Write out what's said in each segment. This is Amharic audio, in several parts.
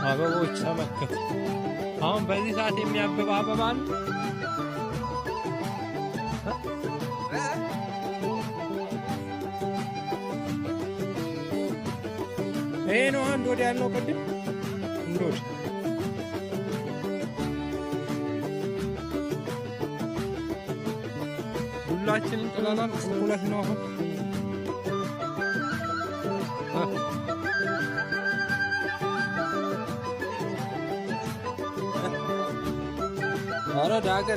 አበቦች ተመልከቱ። አሁን በዚህ ሰዓት የሚያብብ አበባ ነው። ይሄ ነው አንድ ወዲያ ያልነው ቅድም እንዶድ ሁላችንም ጥለናል። ቁልቁለት ነው አሁን ኧረ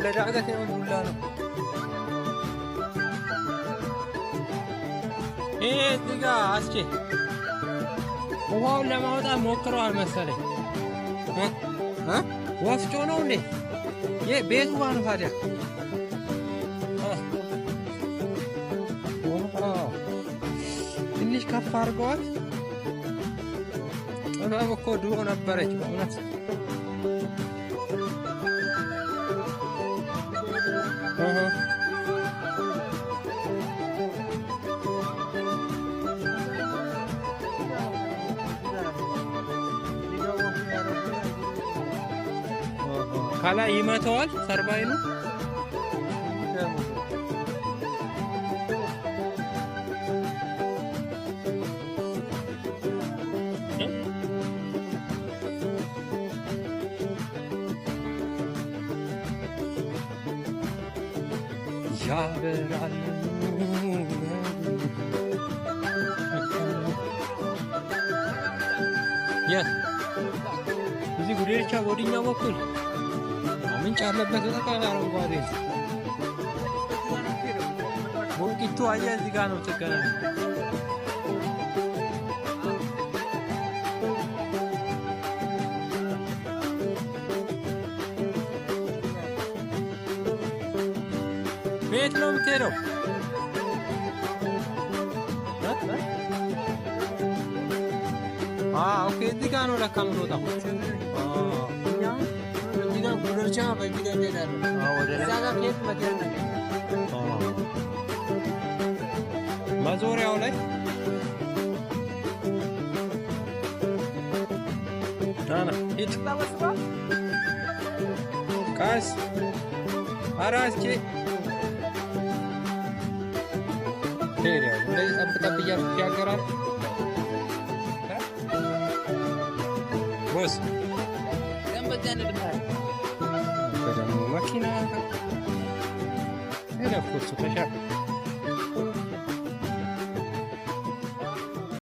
ለዳገት ነው ሁላ ነው። ይሄ እዚህ ጋ አስቼ ውሃውን ለማውጣት ሞክረዋል መሰለኝ። ወፍጮ ነው እንዴ? ይሄ ቤት ውሃ ነው ታዲያ። ትንሽ ከፍ አድርገዋት። ጥበብ እኮ ድሮ ነበረች በእውነት። ከላይ ይመተዋል ተርባይኑ። ያበራል እዚህ ጉዴቻ ወዲኛው በኩል ምንጭ ያለበት ተቃራ አረንጓዴ ወንቂቱ አያ እዚህ ጋር ነው ተገናኝ። ቤት ነው የምትሄደው? ኦኬ እዚህ ጋር ነው ለካ የምንወጣው። መዞሪያው ላይ ሂድ ቀስ አራስቼ እንደዚህ ጠብጠብ እያልኩ ያገራል ቦስ ደግሞ መኪና ሄደ እኮ እሱ ተሻለ።